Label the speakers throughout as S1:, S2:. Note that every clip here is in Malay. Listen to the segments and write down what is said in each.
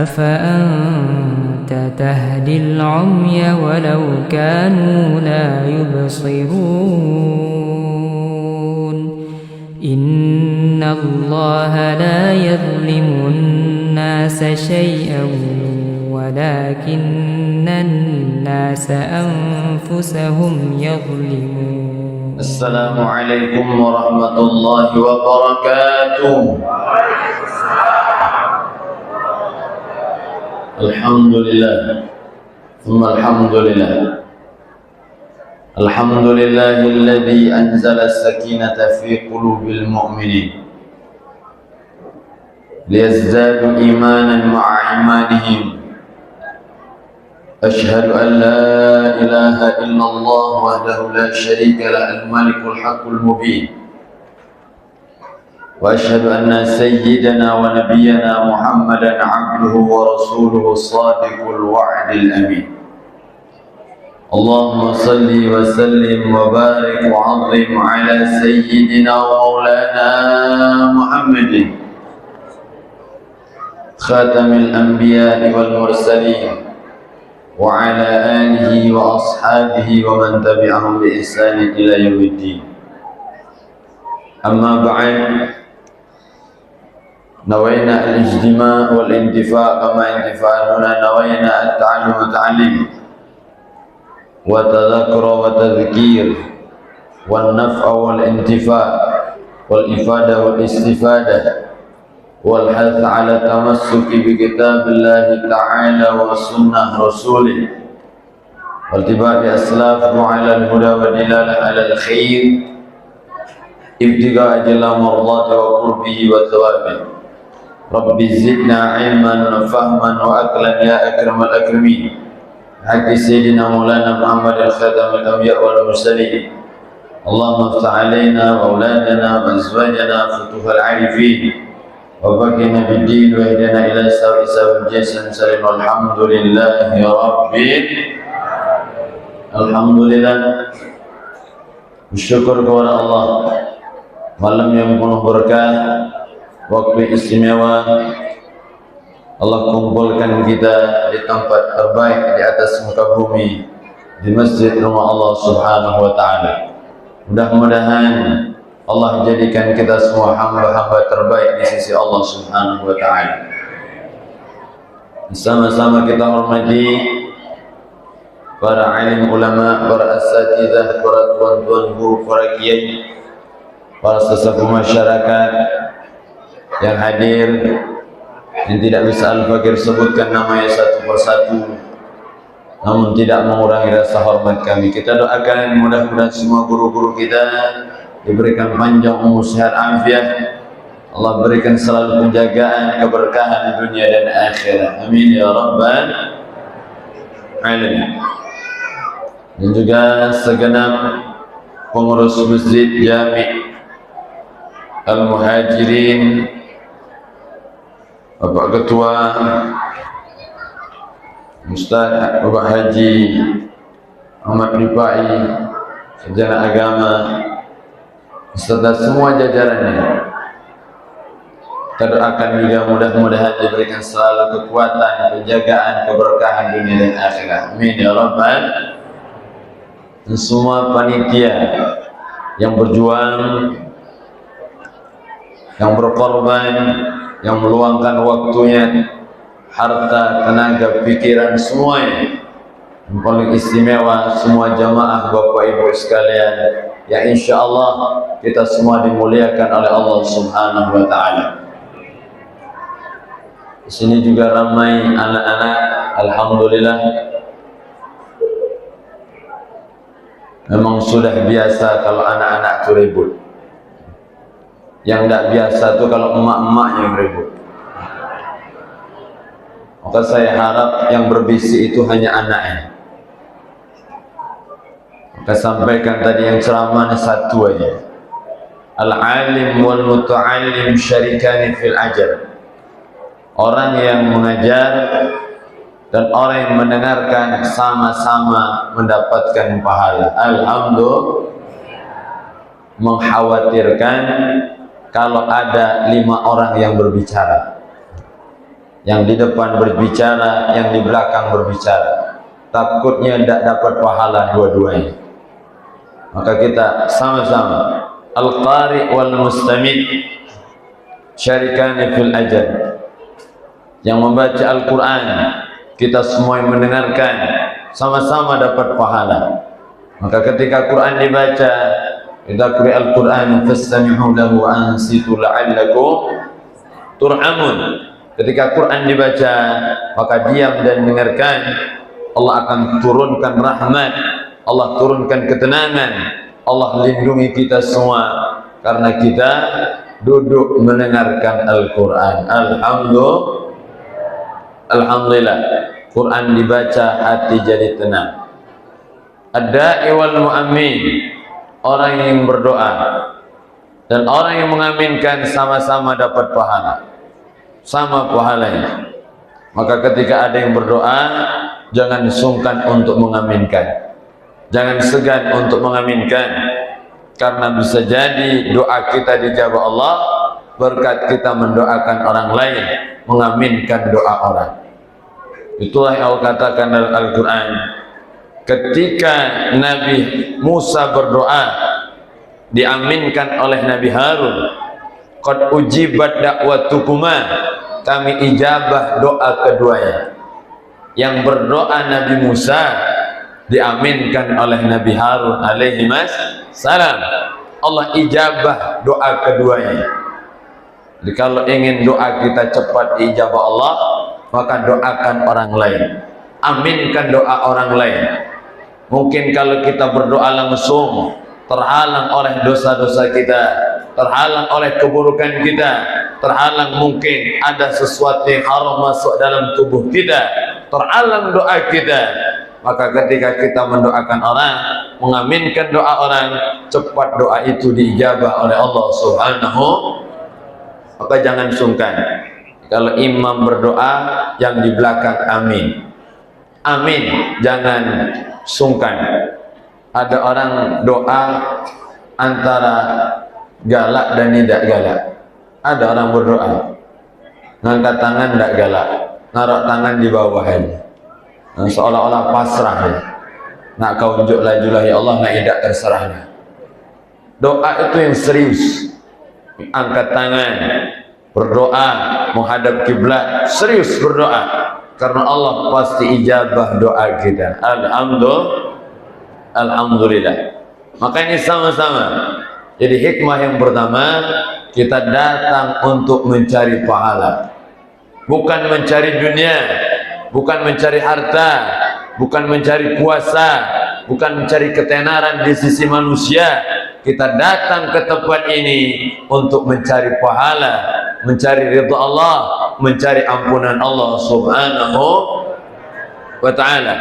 S1: أفأنت تهدي العمي ولو كانوا لا يبصرون إن الله لا يظلم الناس شيئا ولكن الناس أنفسهم يظلمون.
S2: السلام عليكم ورحمة الله وبركاته. الحمد لله ثم الحمد لله. الحمد لله الذي أنزل السكينة في قلوب المؤمنين ليزدادوا إيمانا مع إيمانهم. أشهد أن لا إله إلا الله وحده لا شريك له الملك الحق المبين. وأشهد أن سيدنا ونبينا محمدا عبده ورسوله الصادق الوعد الأمين. اللهم صل وسلم وبارك وعظم على سيدنا ومولانا محمد خاتم الأنبياء والمرسلين وعلى آله وأصحابه ومن تبعهم بإحسان إلى يوم الدين. أما بعد، نوينا الاجتماع والانتفاع كما انتفاعنا نوينا التعلم والتعليم والتذكر والتذكير والنفع والانتفاع والإفادة والاستفادة والحث على التمسك بكتاب الله تعالى وسنة رسوله والاتباع أسلافه على الهدى والدلالة على الخير ابتغاء جل مرضاته وقربه وثوابه. رب زدنا علما وفهما وأكلا يا أكرم الأكرمين. حق سيدنا مولانا محمد الخاتم الأنبياء والمرسلين. اللهم افتح علينا وأولادنا وأزواجنا فتوح العارفين وفقنا بالدين واهدنا إلى سواء الجسم سلم. والحمد لله رب Alhamdulillah, bersyukur kepada Allah. Malam yang penuh berkah, waktu istimewa, Allah kumpulkan kita di tempat terbaik di atas muka bumi, di masjid rumah Allah Subhanahu wa Ta'ala. Mudah-mudahan Allah jadikan kita semua hamba-hamba terbaik di sisi Allah Subhanahu wa Ta'ala. Sama-sama kita hormati para alim ulama, para asatidzah, para tuan-tuan guru, para kiai, para sesepuh masyarakat yang hadir, yang tidak bisa Al-Fakir sebutkan namanya satu persatu, namun tidak mengurangi rasa hormat kami. Kita doakan mudah-mudahan semua guru-guru kita diberikan panjang umur, sehat, afiat. Allah berikan selalu penjagaan, keberkahan dunia dan akhirat. Amin ya rabbal alamin. Dan juga segenap pengurus Masjid Jami' Al-Muhajirin, Bapak Ketua, Ustaz Bapak Haji Ahmad Rifai, Sarjana Agama, serta semua jajarannya. Kita doakan juga mudah-mudahan diberikan selalu kekuatan, penjagaan, keberkahan dunia dan akhirat. Amin ya rabbal. Dan semua panitia yang berjuang, yang berkorban, yang meluangkan waktunya, harta, tenaga, pikiran, semuanya. Yang paling istimewa semua jamaah Bapak Ibu sekalian, ya insya Allah kita semua dimuliakan oleh Allah Subhanahu wa Ta'ala. Di sini juga ramai anak-anak, alhamdulillah. Memang sudah biasa kalau anak-anak itu ribut. Yang tidak biasa itu kalau emak-emaknya yang ribut. Maka saya harap yang berbisik itu hanya anaknya. Maka sampaikan tadi yang ceramah satu aja. Al-alim wal muta'allim syarikani fil ajr. Orang yang mengajar dan orang yang mendengarkan sama-sama mendapatkan pahala. Alhamdulillah. Mengkhawatirkan kalau ada 5 orang yang berbicara. Yang di depan berbicara, yang di belakang berbicara. Takutnya tidak dapat pahala dua-duanya. Maka kita sama-sama al-qari wal mustami' syarikani fil ajr. Yang membaca Al-Quran, kita semua yang mendengarkan, sama-sama dapat pahala. Maka ketika Quran dibaca, idza quri'a al-Quran fastami'u lahu wa ansitu la'allakum turhamun. Ketika Quran dibaca, maka diam dan dengarkan. Allah akan turunkan rahmat, Allah turunkan ketenangan, Allah lindungi kita semua karena kita duduk mendengarkan Al-Quran. Alhamdulillah, Quran dibaca, hati jadi tenang. Ad-da'i wal mu'ammin, orang yang berdoa dan orang yang mengaminkan sama-sama dapat pahala, sama pahalanya. Maka ketika ada yang berdoa, jangan sungkan untuk mengaminkan, jangan segan untuk mengaminkan, karena bisa jadi doa kita dijawab Allah berkat kita mendoakan orang lain, mengaminkan doa orang. Itulah yang Allah katakan dalam Al-Quran, ketika Nabi Musa berdoa diaminkan oleh Nabi Harun, qad ujibat da'watukuma, kami ijabah doa keduanya. Yang berdoa Nabi Musa diaminkan oleh Nabi Harun alaihi salam, Allah ijabah doa keduanya. Jadi kalau ingin doa kita cepat diijabah Allah, maka doakan orang lain, aminkan doa orang lain. Mungkin kalau kita berdoa langsung terhalang oleh dosa-dosa kita, terhalang oleh keburukan kita, terhalang mungkin ada sesuatu yang haram masuk dalam tubuh kita, terhalang doa kita. Maka ketika kita mendoakan orang, mengaminkan doa orang, cepat doa itu diijabah oleh Allah Subhanahu. Maka jangan sungkan. Kalau imam berdoa, yang di belakang amin. Amin, jangan sungkan. Ada orang doa antara galak dan tidak galak. Ada orang berdoa ngangkat tangan tidak galak, naruh tangan di bawahnya, seolah-olah pasrah ya. Nak kau unjuk lajulah ya Allah, nak tidak terserahnya. Doa itu yang serius, angkat tangan, berdoa menghadap kiblat, serius berdoa, karena Allah pasti ijabah doa kita. Alhamdulillah. Maka ini sama-sama. Jadi hikmah yang pertama, kita datang untuk mencari pahala, bukan mencari dunia, bukan mencari harta, bukan mencari kuasa, bukan mencari ketenaran di sisi manusia. Kita datang ke tempat ini untuk mencari pahala, mencari ridha Allah, mencari ampunan Allah Subhanahu wa ta'ala,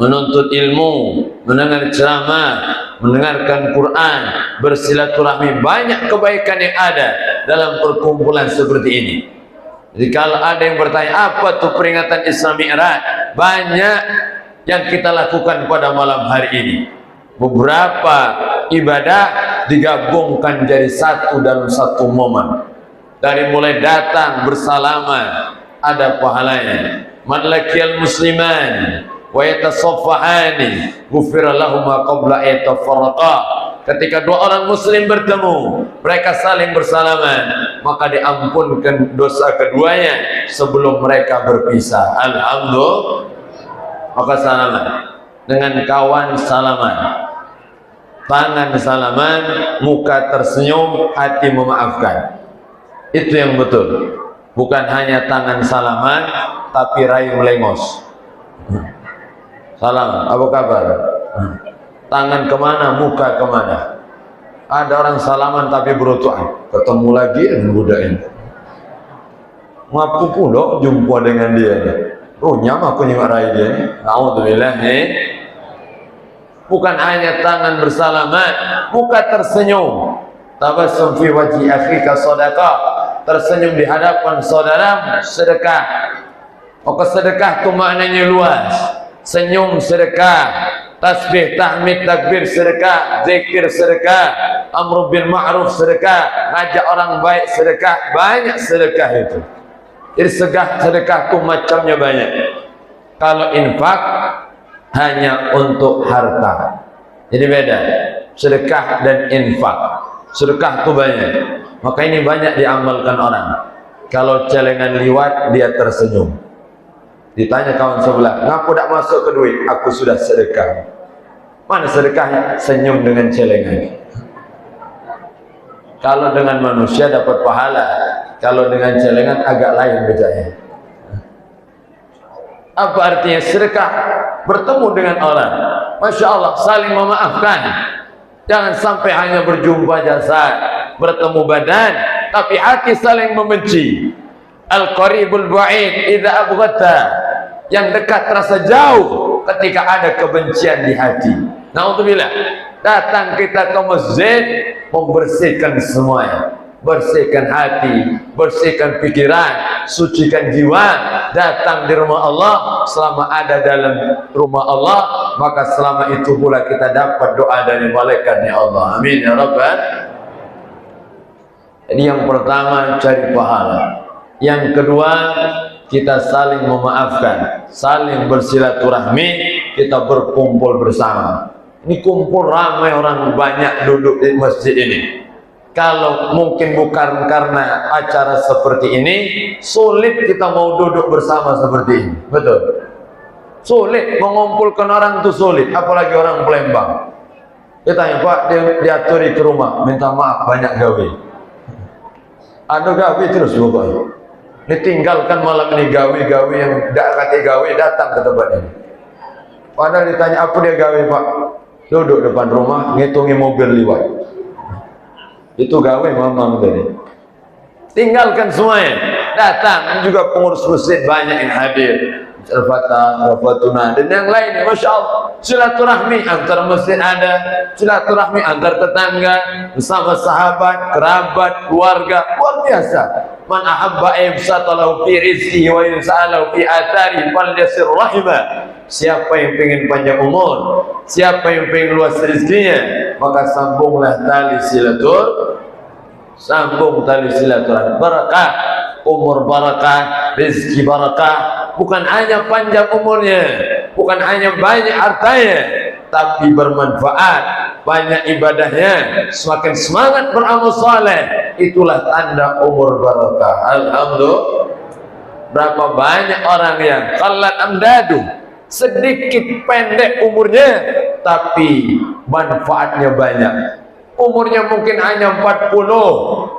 S2: menuntut ilmu, mendengar ceramah, mendengarkan Quran, bersilaturahmi. Banyak kebaikan yang ada dalam perkumpulan seperti ini. Jadi kalau ada yang bertanya apa tuh peringatan Isra Mi'raj, banyak yang kita lakukan pada malam hari ini. Beberapa ibadah digabungkan jadi satu dalam satu momen. Dari mulai datang bersalaman ada pahalanya. Man laqiyal musliman wa yatasaffahani ghufira lahum ma qabla yatafarraqa. Ketika dua orang muslim bertemu, mereka saling bersalaman, maka diampunkan dosa keduanya sebelum mereka berpisah. Alhamdulillah. Maka salaman dengan kawan, salaman tangan, salaman muka tersenyum, hati memaafkan. Itu yang betul. Bukan hanya tangan salaman tapi raih melengos. Salam, apa kabar? Tangan kemana, muka kemana? Ada orang salaman tapi berutuan, ketemu lagi dengan budak ini. Ngaku pula jumpa dengan dia. Oh nyama aku nyemarai dia. Alhamdulillah. Bukan hanya tangan bersalaman, muka tersenyum. Tabassum fi wajhi akhika sadaqah. Tersenyum di hadapan saudara sedekah. Maka sedekah itu maknanya luas. Senyum sedekah, tasbih, tahmid, takbir sedekah, zikir sedekah, amru bil ma'ruf sedekah, ngajak orang baik sedekah, banyak sedekah itu. Jadi sedekah itu macamnya banyak. Kalau infak hanya untuk harta. Jadi beda sedekah dan infak. Sedekah itu banyak, maka ini banyak diamalkan orang. Kalau celengan liwat dia tersenyum. Ditanya kawan sebelah, ngaku tak masuk ke duit? Aku sudah sedekah. Mana sedekahnya? Senyum dengan celengan. Kalau dengan manusia dapat pahala, kalau dengan celengan agak lain bedanya. Apa artinya sedekah? Bertemu dengan orang, Masya Allah, saling memaafkan. Jangan sampai hanya berjumpa jasad, bertemu badan, tapi hati saling membenci. Al-qaribul ba'id idza abghata. Yang dekat terasa jauh ketika ada kebencian di hati. Naudzubillah. Datang kita ke masjid membersihkan semuanya. Bersihkan hati, bersihkan pikiran, sucikan jiwa. Datang di rumah Allah, selama ada dalam rumah Allah, maka selama itu pula kita dapat doa dari malaikatnya Allah. Amin ya Rabbal. Ini yang pertama, cari pahala. Yang kedua, kita saling memaafkan, saling bersilaturahmi, kita berkumpul bersama. Ini kumpul ramai orang banyak duduk di masjid ini. Kalau mungkin bukan karena acara seperti ini, sulit kita mau duduk bersama seperti ini. Betul? Sulit mengumpulkan orang itu sulit, apalagi orang Palembang. Kita tanya, Pak, diaturi ke rumah, minta maaf banyak gawe. Ada gawe terus pokoknya. Ditinggalkan malam ini gawe-gawe yang tidak kata gawe datang ke tempat ini. Padahal ditanya apa dia gawe, Pak? Duduk depan rumah ngitungi mobil liwat. Itu gawe mamang tadi. Tinggalkan semuanya. Datang juga pengurus masjid banyak yang hadir. Al-Fatah, Al-Fatuna dan yang lain. Masya Allah. Silaturahmi antar masjid ada, silaturahmi antar tetangga, bersama sahabat, kerabat, keluarga, luar biasa. Man ahabba ibsatalahu fi rizqihi wa yus'alahu fi athari falyasir rahimah. Siapa yang ingin panjang umur, siapa yang ingin luas rezekinya, maka sambunglah tali silaturahmi. Barakah, umur barakah, rezeki barakah. Bukan hanya panjang umurnya, bukan hanya banyak hartanya, tapi bermanfaat, banyak ibadahnya, semakin semangat beramal saleh. Itulah tanda umur barakah. Alhamdulillah. Berapa banyak orang yang qallat amdadu, sedikit pendek umurnya, tapi manfaatnya banyak. Umurnya mungkin hanya 40,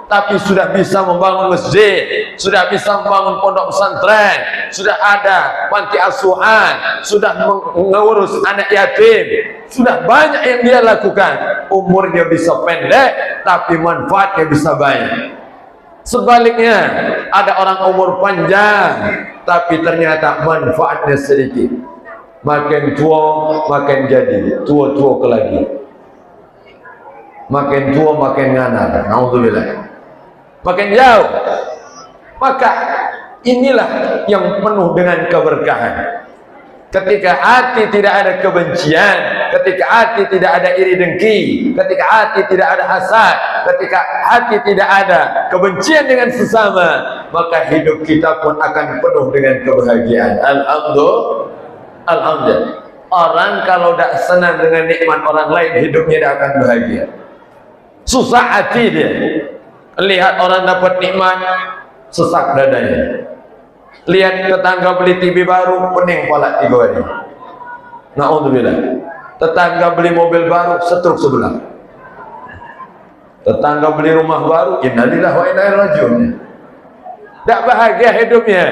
S2: tapi sudah bisa membangun masjid, sudah bisa membangun pondok pesantren, sudah ada panti asuhan, sudah mengurus anak yatim, sudah banyak yang dia lakukan. Umurnya bisa pendek, tapi manfaatnya bisa banyak. Sebaliknya, ada orang umur panjang, tapi ternyata manfaatnya sedikit. Makin tua, makin jadi tua-tua ke lagi. Makin tua makin nganar, naudzubillah, makin jauh. Maka inilah yang penuh dengan keberkahan. Ketika hati tidak ada kebencian, ketika hati tidak ada iri dengki, ketika hati tidak ada hasad, ketika hati tidak ada kebencian dengan sesama, maka hidup kita pun akan penuh dengan kebahagiaan. Alhamdulillah. Orang kalau tidak senang dengan nikmat orang lain, hidupnya tidak akan bahagia. Susah hati dia. Lihat orang dapat nikmat, sesak dadanya. Lihat tetangga beli TV baru, pening pala 3 hari. Naudzubillah. Tetangga beli mobil baru, setruk sebelah. Tetangga beli rumah baru, innalillahi wa inna ilaihi raji'un. Tak bahagia hidupnya.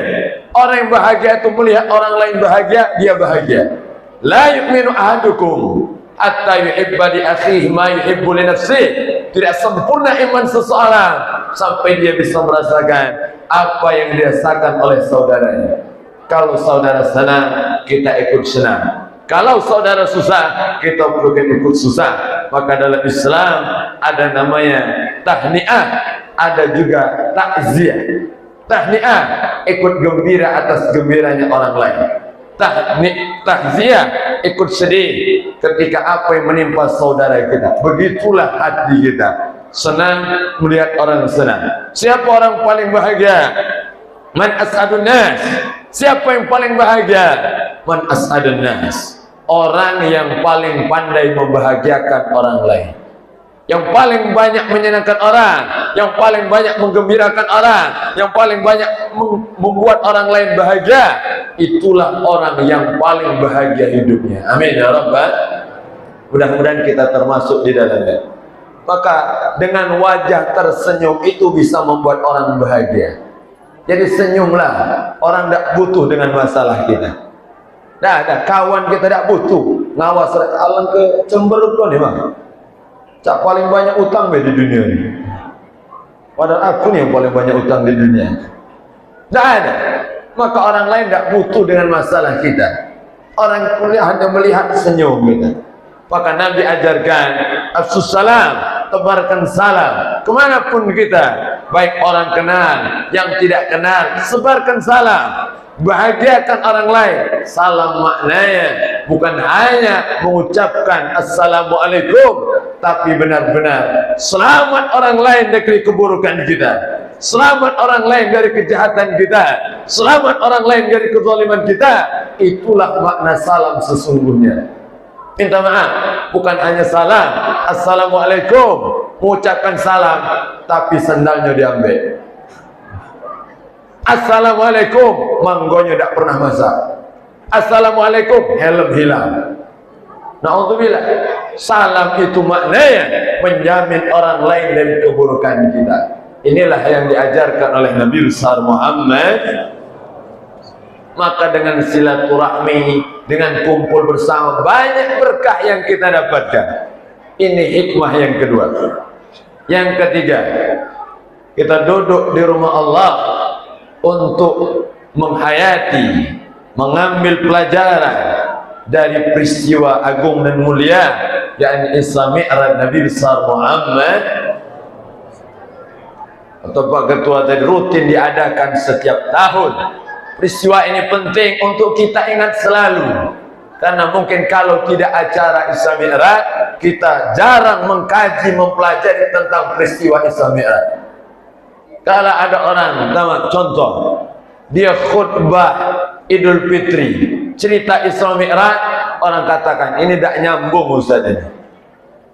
S2: Orang yang bahagia itu melihat orang lain bahagia, dia bahagia. La yu'minu ahadukum hatta yuhibba li akhihi ma yuhibbu li nafsihi. Tidak sempurna iman seseorang sampai dia bisa merasakan apa yang dirasakan oleh saudaranya. Kalau saudara senang, kita ikut senang. Kalau saudara susah, kita perlu ikut susah. Maka dalam Islam ada namanya tahniah, ada juga takziah. Tahniah, ikut gembira atas gembiranya orang lain. Takziah, ikut sedih ketika apa yang menimpa saudara kita. Begitulah hati kita, senang melihat orang senang. Siapa orang paling bahagia? Man as'adun nas. Siapa yang paling bahagia? Man as'adun nas. Orang yang paling pandai membahagiakan orang lain, yang paling banyak menyenangkan orang, yang paling banyak menggembirakan orang, yang paling banyak membuat orang lain bahagia. Itulah orang yang paling bahagia hidupnya. Amin ya rabbal. Mudah-mudahan kita termasuk di dalamnya. Maka dengan wajah tersenyum itu bisa membuat orang bahagia. Jadi senyumlah. Orang tidak butuh dengan masalah kita. Ada kawan kita tidak butuh ngawas alang ke cemberut kau ni bang. Cak paling banyak utang di dunia ni. Padahal aku ni yang paling banyak utang di dunia. Tidak ada. Maka orang lain tidak butuh dengan masalah kita. Orang hanya melihat senyum kita. Maka Nabi ajarkan afsus salam, tebarkan salam kemanapun kita, baik orang kenal, yang tidak kenal, sebarkan salam. Bahagiakan orang lain. Salam maknanya bukan hanya mengucapkan assalamualaikum, tapi benar-benar selamat orang lain dari keburukan kita, selamat orang lain dari kejahatan kita, selamat orang lain dari kezaliman kita. Itulah makna salam sesungguhnya. Minta maaf, bukan hanya salam assalamualaikum, mengucapkan salam tapi sandalnya diambil. Assalamualaikum, manggonya tidak pernah masak. Assalamualaikum, helm hilang. Na'udzubillah. Salam itu maknanya menjamin orang lain dari keburukan kita. Inilah yang diajarkan oleh Nabi besar Muhammad. Maka dengan silaturahmi, dengan kumpul bersama, banyak berkah yang kita dapatkan. Ini hikmah yang kedua. Yang ketiga, kita duduk di rumah Allah untuk menghayati, mengambil pelajaran dari peristiwa agung dan mulia, yakni Isra Mi'raj Nabi besar Muhammad. Atau Pak Ketua tadi rutin diadakan setiap tahun. Peristiwa ini penting untuk kita ingat selalu, karena mungkin kalau tidak acara Isra Mi'raj, kita jarang mengkaji, mempelajari tentang peristiwa Isra Mi'raj. Kalau ada orang, contoh, dia khutbah Idul Fitri, cerita Isra Mi'raj, orang katakan ini tidak nyambung Ustaz ini.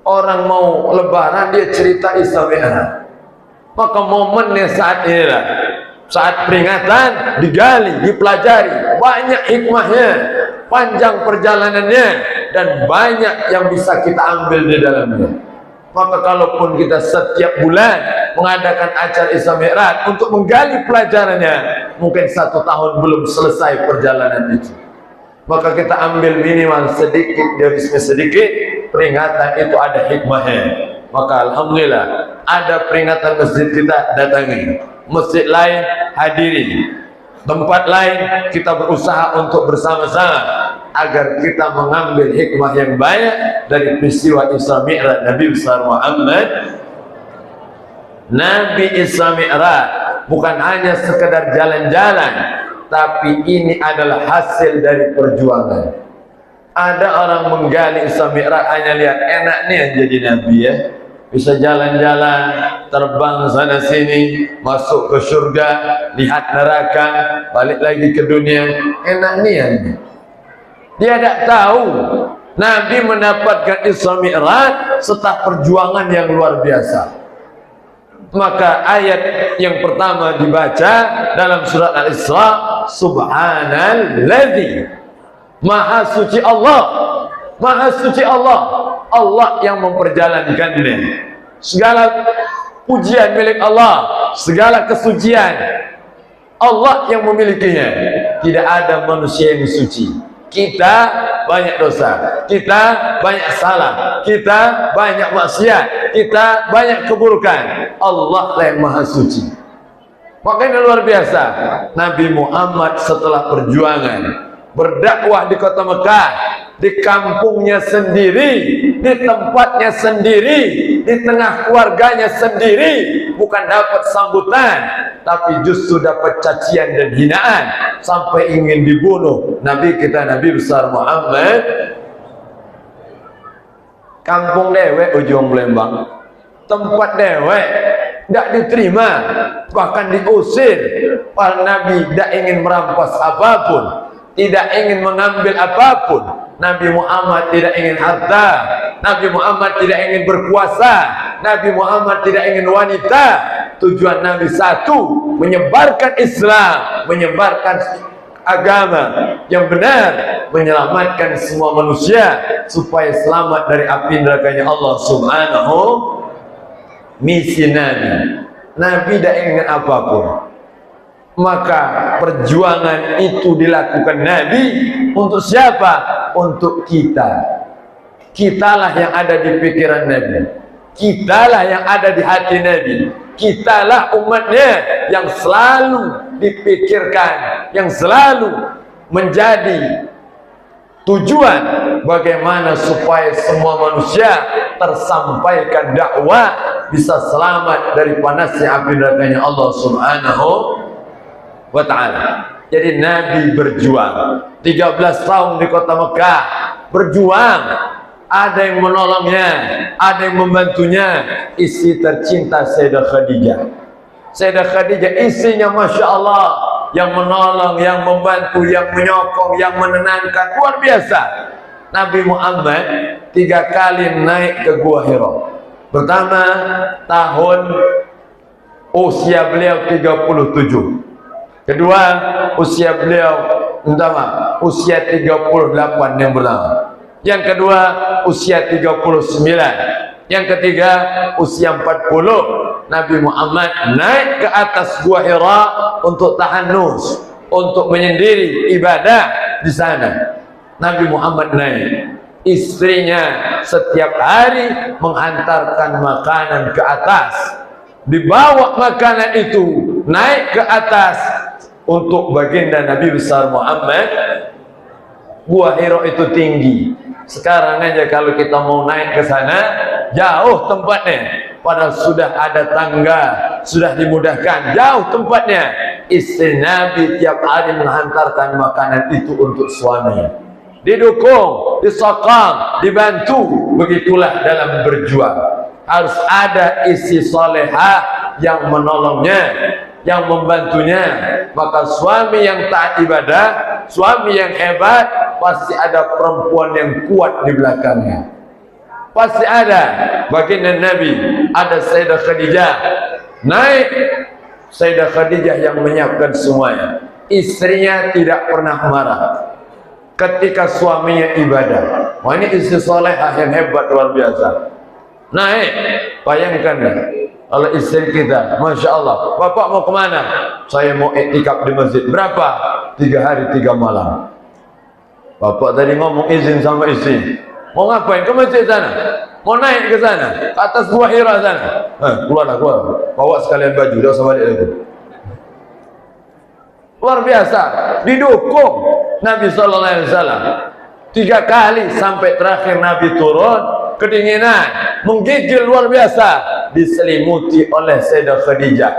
S2: Orang mau lebaran dia cerita Isra Mi'raj. Maka momennya saat inilah, saat peringatan, digali, dipelajari, banyak hikmahnya, panjang perjalanannya, dan banyak yang bisa kita ambil di dalamnya. Maka kalaupun kita setiap bulan mengadakan acara Isra Mi'raj untuk menggali pelajarannya, mungkin 1 tahun belum selesai perjalanan itu. Maka kita ambil minimal sedikit demi sedikit, peringatan itu ada hikmahnya. Maka alhamdulillah ada peringatan masjid, kita datangi, masjid lain hadiri, tempat lain kita berusaha untuk bersama-sama agar kita mengambil hikmah yang banyak dari peristiwa Isra Mi'raj Nabi besar Muhammad. Nabi Isra Mi'raj bukan hanya sekedar jalan-jalan, tapi ini adalah hasil dari perjuangan. Ada orang menggali Isra Mi'raj hanya lihat enak nih yang jadi Nabi ya, bisa jalan-jalan, terbang sana sini, masuk ke surga, lihat neraka, balik lagi ke dunia, enak nih ya. Dia tidak tahu Nabi mendapatkan Isra Mi'raj setelah perjuangan yang luar biasa. Maka ayat yang pertama dibaca dalam surat Al-Isra, Subhanalladzi, Maha suci Allah, Maha suci Allah, Allah yang memperjalankannya. Segala pujian milik Allah, segala kesucian Allah yang memilikinya. Tidak ada manusia yang suci. Kita banyak dosa, kita banyak salah, kita banyak maksiat, kita banyak keburukan. Allah lah yang maha suci. Makanya luar biasa, Nabi Muhammad setelah perjuangan berdakwah di kota Mekah, di kampungnya sendiri, di tempatnya sendiri, di tengah keluarganya sendiri, bukan dapat sambutan, tapi justru dapat cacian dan hinaan, sampai ingin dibunuh Nabi kita, Nabi besar Muhammad. Kampung dewek ujung Lembang, tempat dewek, tidak diterima, bahkan diusir. Para Nabi tidak ingin merampas apapun, tidak ingin mengambil apapun. Nabi Muhammad tidak ingin harta, Nabi Muhammad tidak ingin berkuasa, Nabi Muhammad tidak ingin wanita. Tujuan Nabi satu, menyebarkan Islam, menyebarkan agama yang benar, menyelamatkan semua manusia supaya selamat dari api nerakanya Allah Subhanahu. Misi Nabi tidak ingin apapun. Maka perjuangan itu dilakukan Nabi untuk siapa? Untuk kita. Kitalah yang ada di pikiran Nabi, kitalah yang ada di hati Nabi, kitalah umatnya yang selalu dipikirkan, yang selalu menjadi tujuan bagaimana supaya semua manusia tersampaikan dakwah, bisa selamat dari panasnya api nerakanya Allah Subhanahu wa ta'ala. Jadi Nabi berjuang 13 tahun di kota Mekah, berjuang. Ada yang menolongnya, ada yang membantunya. Istri tercinta Sayyidah Khadijah. Sayyidah Khadijah istrinya Masya Allah, yang menolong, yang membantu, yang menyokong, yang menenangkan, luar biasa. Nabi Muhammad 3 kali naik ke Gua Hira. Pertama, tahun usia beliau 37. Kedua, usia beliau usia 38 yang berlalu. Yang kedua, usia 39. Yang ketiga, usia 40. Nabi Muhammad naik ke atas Gua Hira untuk tahannus, untuk menyendiri ibadah di sana. Nabi Muhammad naik. Istrinya setiap hari menghantarkan makanan ke atas. Dibawa makanan itu naik ke atas untuk baginda Nabi besar Muhammad. Gua Hira itu tinggi. Sekarang aja kalau kita mau naik ke sana, jauh tempatnya. Padahal sudah ada tangga, sudah dimudahkan, jauh tempatnya. Istri Nabi tiap hari menghantarkan makanan itu untuk suaminya. Didukung, disokong, dibantu. Begitulah dalam berjuang. Harus ada istri salehah yang menolongnya, yang membantunya. Maka suami yang taat ibadah, suami yang hebat, pasti ada perempuan yang kuat di belakangnya. Pasti ada. Baginda Nabi, ada Sayyidah Khadijah. Naik Sayyidah Khadijah yang menyiapkan semuanya. Istrinya tidak pernah marah ketika suaminya ibadah. Wah, ini istri solehah yang hebat, luar biasa. Naik, bayangkan kalau istri kita, Masya Allah, Bapak mau kemana? Saya mau iktikaf di masjid. Berapa? 3 hari 3 malam. Bapak tadi ngomong izin sama istri, mau ngapain? Ke masjid sana, mau naik ke sana, ke atas Gua Hira sana. Keluar, bawa sekalian baju, dah usah balik lagi. Luar biasa, didukung Nabi SAW 3 kali sampai terakhir Nabi turun kedinginan, menggigil luar biasa, diselimuti oleh Sayyidah Khadijah,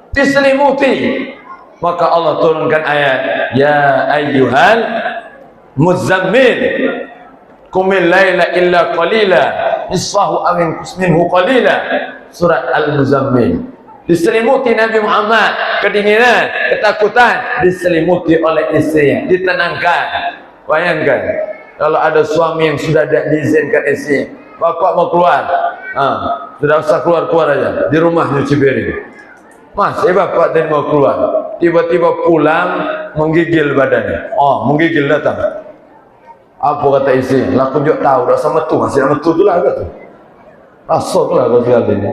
S2: diselimuti. Maka Allah turunkan ayat, ya ayyuhal muzammil qumil laila illa qalila nisfahu aw inqus minhu qalila. Surat Al-Muzammil. Diselimuti Nabi Muhammad, kedinginan, ketakutan, diselimuti oleh istrinya, ditenangkan. Bayangkan kalau ada suami yang sudah diizinkan istri, Bapak mau keluar, sudah usah keluar aja, di rumah nyuci piring. Masih Bapak tadi mau keluar, tiba-tiba pulang menggigil badannya. Oh, menggigil datang. Apa kata istri? Lah kunjuk tahu, dah sama tu, masih sama tu tu lah kata. Asal lah kau sekali ini.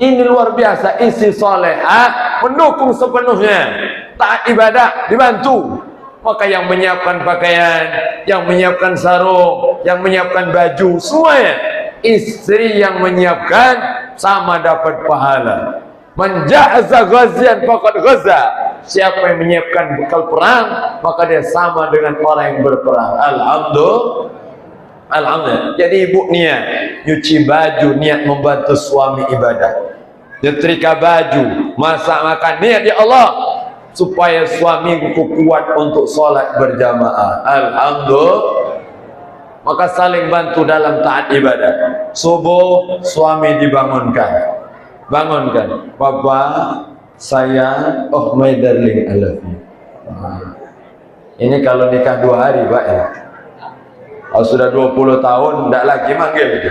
S2: Ini luar biasa, istri solehah mendukung sepenuhnya, taat ibadah, dibantu. Maka yang menyiapkan pakaian, yang menyiapkan sarung, yang menyiapkan baju, semuanya istri yang menyiapkan, sama dapat pahala. Menjahaza ghazian faqad ghaza. Siapa yang menyiapkan bekal perang, maka dia sama dengan orang yang berperang. Alhamdulillah. Jadi ibu niat nyuci baju, niat membantu suami ibadah, nyetrika baju, masak makan, niat ya Allah supaya suamiku kuat untuk sholat berjamaah. Alhamdulillah. Maka saling bantu dalam taat ibadah. Subuh suami dibangunkan, bangunkan, Papa, sayang, oh my darling, I love you. Ini kalau nikah 2 hari Pak ya. Kalau sudah 20 tahun tidak lagi manggil gitu.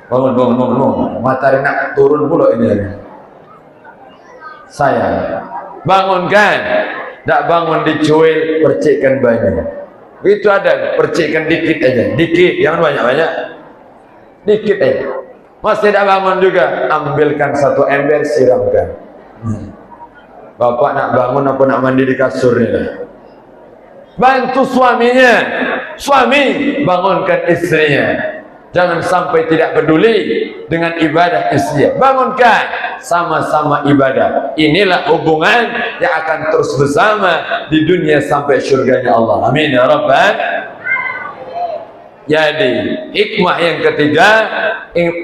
S2: Bangun, matahari nak turun pula ini hari. Sayang, bangunkan. Tak bangun dicuil, percikkan banyak. Itu ada, percikkan dikit aja, dikit, jangan banyak-banyak, dikit aja. Masih tidak bangun juga, ambilkan 1 ember, siramkan. Bapak nak bangun apa nak mandi di kasur ni? Bantu suaminya, suami bangunkan istrinya. Jangan sampai tidak peduli dengan ibadah istrinya. Bangunkan, sama-sama ibadah. Inilah hubungan yang akan terus bersama di dunia sampai syurganya Allah. Amin ya Rabbal. Jadi hikmah yang ketiga,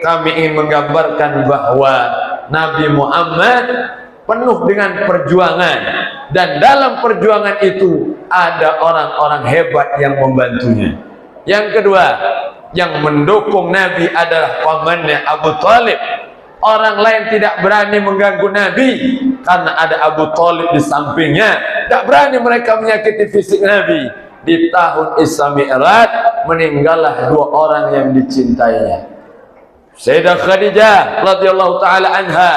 S2: kami ingin menggambarkan bahwa Nabi Muhammad penuh dengan perjuangan, dan dalam perjuangan itu ada orang-orang hebat yang membantunya. Yang kedua, yang mendukung Nabi adalah pamannya Abu Talib. Orang lain tidak berani mengganggu Nabi karena ada Abu Talib di sampingnya. Tak berani mereka menyakiti fisik Nabi. Di tahun Isra Mi'raj meninggallah 2 orang yang dicintainya, Sayyidah Khadijah radhiyallahu taala anha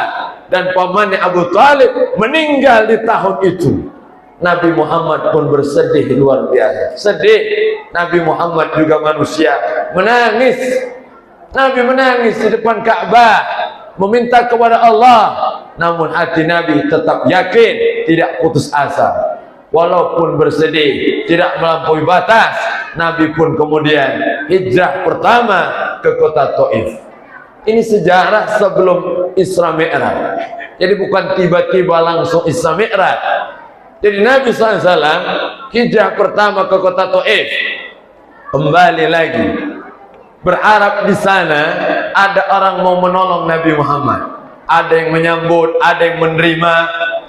S2: dan pamannya Abu Talib meninggal di tahun itu. Nabi Muhammad pun bersedih luar biasa. Sedih. Nabi Muhammad juga manusia, menangis. Nabi menangis di depan Ka'bah, meminta kepada Allah. Namun hati Nabi tetap yakin, tidak putus asa. Walaupun bersedih, tidak melampaui batas, Nabi pun kemudian hijrah pertama ke kota Taif. Ini sejarah sebelum Isra Mi'raj. Jadi bukan tiba-tiba langsung Isra Mi'raj. Jadi Nabi SAW hijrah pertama ke kota Taif, kembali lagi, berharap di sana ada orang mau menolong Nabi Muhammad. Ada yang menyambut, ada yang menerima,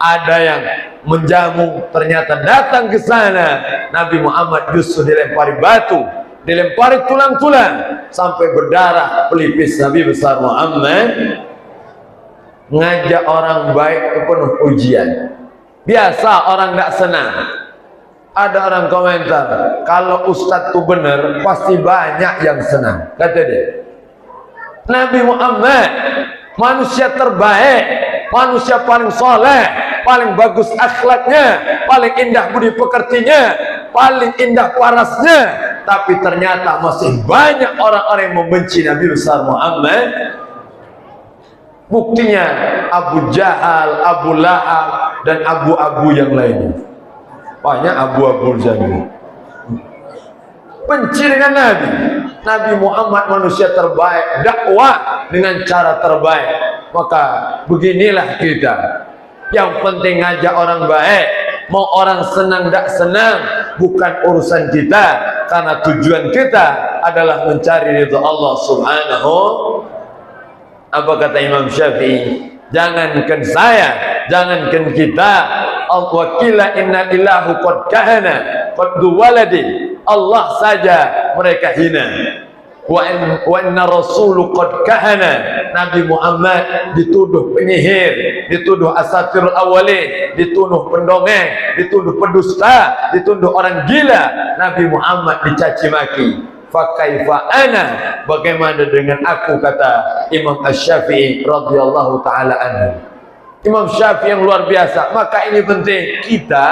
S2: ada yang menjamu. Ternyata datang ke sana, Nabi Muhammad justru dilempari batu, dilempari tulang-tulang sampai berdarah pelipis. Nabi besar Muhammad ngajak orang baik ke penuh ujian. Biasa orang tidak senang. Ada orang komentar, kalau ustadz itu benar, pasti banyak yang senang. Kata dia, Nabi Muhammad manusia terbaik, manusia paling soleh, paling bagus akhlaknya, paling indah budi pekertinya, paling indah parasnya. Tapi ternyata masih banyak orang-orang yang membenci Nabi besar Muhammad. Buktinya Abu Jahal, Abu Lahab, dan abu-abu yang lainnya. Banyak abu-abu jadi benci dengan Nabi. Nabi Muhammad manusia terbaik, dakwah dengan cara terbaik. Maka beginilah kita. Yang penting ngajak orang baik. Mau orang senang tak senang bukan urusan kita, karena tujuan kita adalah mencari ridha Allah Subhanahu. Apa kata Imam Syafi'i? Jangankan saya, jangankan kita, wakila inna ilahu qad kahana qad duwaladi, Allah saja mereka hina. Wa inna rasulu qad kahana, Nabi Muhammad dituduh penyihir, dituduh asatirul awalin, dituduh pendongeng, dituduh pendusta, dituduh orang gila. Nabi Muhammad dicaci maki. Fakaifa ana, bagaimana dengan aku, kata Imam Asy-Syafi'i radhiyallahu taala anhu. Imam Syafi'i yang luar biasa. Maka ini penting, kita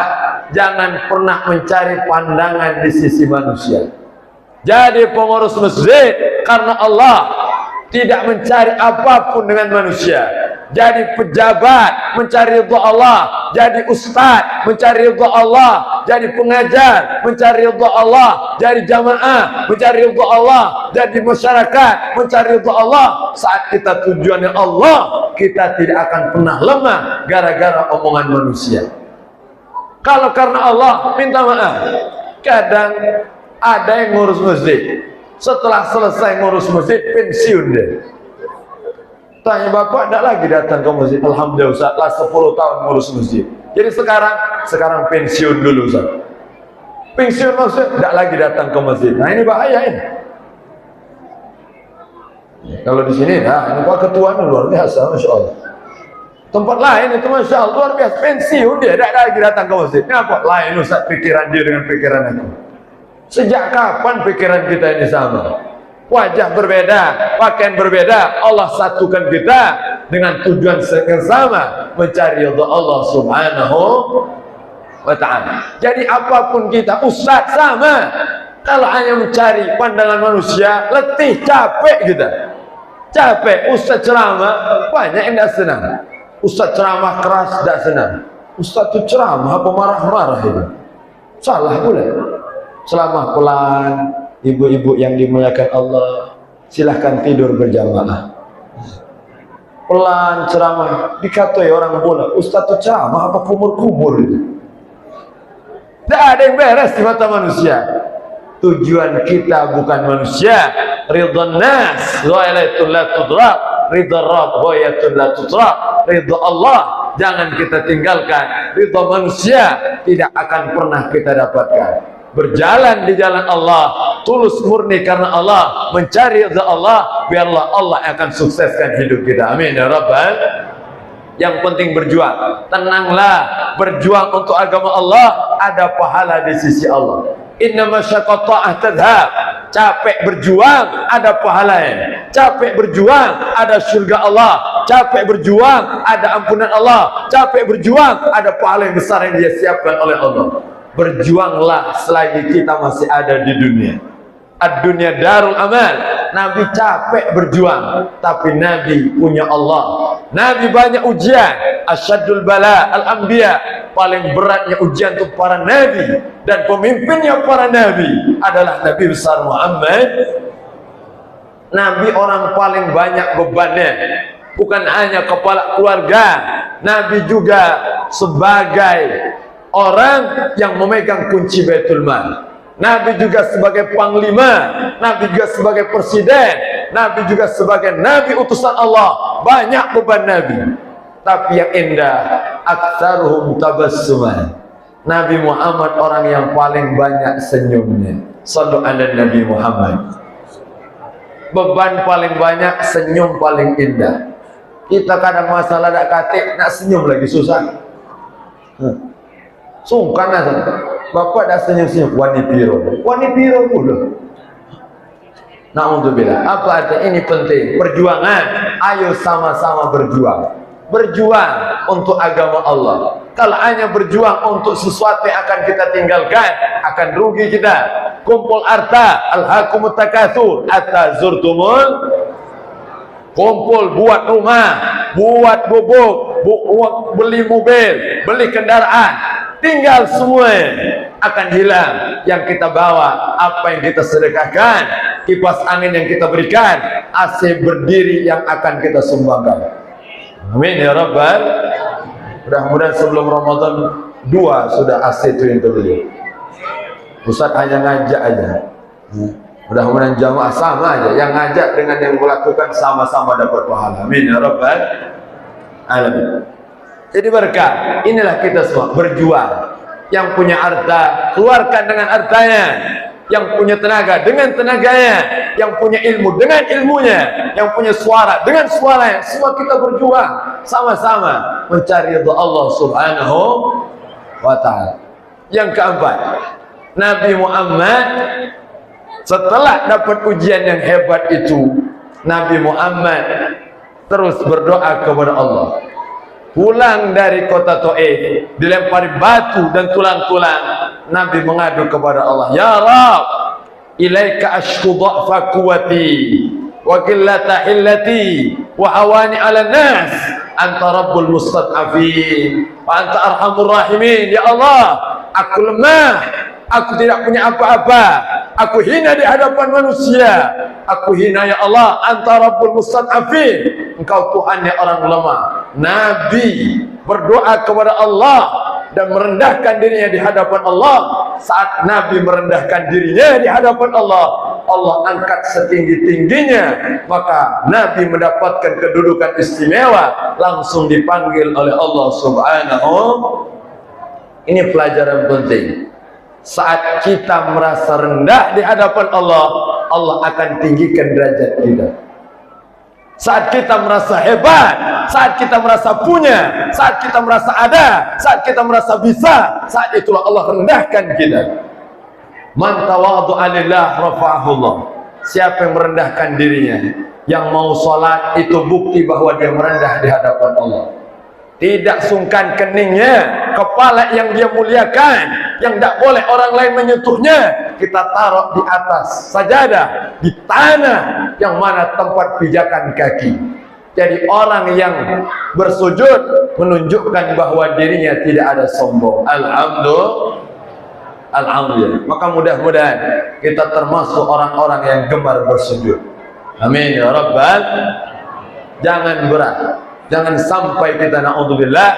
S2: jangan pernah mencari pandangan di sisi manusia. Jadi pengurus masjid karena Allah, tidak mencari apapun dengan manusia. Jadi pejabat mencari ridha Allah, jadi ustaz mencari ridha Allah, jadi pengajar mencari ridha Allah, jadi jamaah mencari ridha Allah, jadi masyarakat mencari ridha Allah. Saat kita tujuannya Allah, kita tidak akan pernah lemah gara-gara omongan manusia. Kalau karena Allah, minta maaf. Kadang ada yang ngurus masjid, setelah selesai ngurus masjid pensiun deh. Tanya bapak, tidak lagi datang ke masjid. Alhamdulillah Ustaz, lah 10 tahun ngurus masjid. Jadi sekarang pensiun dulu Ustaz. Pensiun maksudnya tidak lagi datang ke masjid. Nah ini bahaya ini. Kalau di sini, nah ini Pak Ketua luar biasa, Masya Allah. Tempat lain itu Masya Allah luar biasa, pensiun dia, tidak lagi datang ke masjid. Kenapa? Lain Ustaz pikiran dia dengan pikiran aku. Sejak kapan pikiran kita ini sama? Wajah berbeda, pakaian berbeda, Allah satukan kita dengan tujuan yang sama, mencari ridha Allah Subhanahu wa ta'ala. Jadi apapun kita, Ustaz sama. Kalau hanya mencari pandangan manusia, letih, capek kita. Capek, Ustaz ceramah, banyak yang tidak senang. Ustaz ceramah keras, tidak senang. Ustaz itu ceramah apa marah-marah itu? Salah pula. Ceramah pelan, ibu-ibu yang dimuliakan Allah, silahkan tidur berjamaah. Pelan ceramah, dikatai orang bola, Ustaz itu ceramah apa kumur-kumur itu? Tidak ada yang beres di mata manusia. Tujuan kita bukan manusia. Ridha nas ghayatun la tudrak, ridha Rabb ghayatun la tudrak. Ridha Allah jangan kita tinggalkan, ridha manusia tidak akan pernah kita dapatkan. Berjalan di jalan Allah, tulus murni karena Allah, mencari ridha Allah, biarlah Allah akan sukseskan hidup kita. Amin ya rabbal. Yang penting berjuang. Tenanglah, berjuang untuk agama Allah, ada pahala di sisi Allah. Inna masyaqqat tadhhab. Capek berjuang ada pahalanya. Capek berjuang ada surga Allah. Capek berjuang ada ampunan Allah. Capek berjuang ada pahala yang besar yang Dia siapkan oleh Allah. Berjuanglah selagi kita masih ada di dunia. Ad-dunya darul amal. Nabi capek berjuang, tapi Nabi punya Allah. Nabi banyak ujian. Asyadul bala al-anbiya. Paling beratnya ujian untuk para nabi, dan pemimpinnya para nabi adalah Nabi besar Muhammad. Nabi orang paling banyak bebannya, bukan hanya kepala keluarga. Nabi juga sebagai orang yang memegang kunci Baitul Mal. Nabi juga sebagai panglima, Nabi juga sebagai presiden, Nabi juga sebagai Nabi utusan Allah. Banyak beban Nabi. Tapi yang indah, aktsaruhum tabassuman. Nabi Muhammad orang yang paling banyak senyumnya. Sallu ala Nabi Muhammad. Beban paling banyak, senyum paling indah. Kita kadang masalah nak katik, nak senyum lagi susah. Sungkan lah. Bapak dah senyum-senyum, wani piro pula. Na'udzubillah. Apa artinya? Ini penting. Perjuangan. Ayo sama-sama berjuang. Berjuang untuk agama Allah. Kalau hanya berjuang untuk sesuatu yang akan kita tinggalkan, akan rugi kita. Kumpul harta, alhaakumut takatsur hatta zurtumul. Kumpul, buat rumah, buat bubuk, beli mobil, beli kendaraan, tinggal semua akan hilang. Yang kita bawa, apa yang kita sedekahkan, kipas angin yang kita berikan, AC berdiri yang akan kita sumbangkan. Amin ya rabbal. Mudah-mudahan sebelum Ramadan 2 sudah AC itu yang terbeli. Ustaz hanya ngajak aja. Mudah-mudahan jamaah sama aja, yang ngajak dengan yang melakukan sama-sama dapat pahala. Amin ya rabbal alamin. Jadi berkah, inilah kita semua berjuang. Yang punya harta, keluarkan dengan hartanya. Yang punya tenaga dengan tenaganya, yang punya ilmu dengan ilmunya, yang punya suara dengan suaranya. Semua kita berjuang sama-sama mencari ridha Allah Subhanahu wa ta'ala. Yang keempat, Nabi Muhammad setelah dapat ujian yang hebat itu, Nabi Muhammad terus berdoa kepada Allah. Pulang dari kota Taif, dilempari batu dan tulang-tulang, Nabi mengadu kepada Allah, Ya Rabb, ilaika ashku dha'fa quwwati wa qillata illati wa hawani 'ala nas, anta rabbul mustad'afin wa anta arhamur rahimin. Ya Allah, aku lemah, aku tidak punya apa-apa, aku hina di hadapan manusia, aku hina ya Allah, anta rabbul mustad'afin, engkau Tuhan yang orang lemah. Nabi berdoa kepada Allah dan merendahkan dirinya di hadapan Allah. Saat Nabi merendahkan dirinya di hadapan Allah, Allah angkat setinggi-tingginya, maka Nabi mendapatkan kedudukan istimewa, langsung dipanggil oleh Allah Subhanahu. Ini pelajaran penting. Saat kita merasa rendah di hadapan Allah, Allah akan tinggikan derajat kita. Saat kita merasa hebat, saat kita merasa punya, saat kita merasa ada, saat kita merasa bisa, saat itulah Allah rendahkan kita. Man tawadhu'a lillah rafa'ahullah. Siapa yang merendahkan dirinya, yang mau sholat, itu bukti bahwa dia merendah di hadapan Allah. Tidak sungkan keningnya, kepala yang dia muliakan, yang tidak boleh orang lain menyentuhnya, kita taruh di atas sajadah, di tanah yang mana tempat pijakan kaki. Jadi orang yang bersujud menunjukkan bahwa dirinya tidak ada sombong. Alhamdulillah. Maka mudah-mudahan kita termasuk orang-orang yang gemar bersujud. Amin ya rabbal. Jangan berat, jangan sampai kita naudzubillah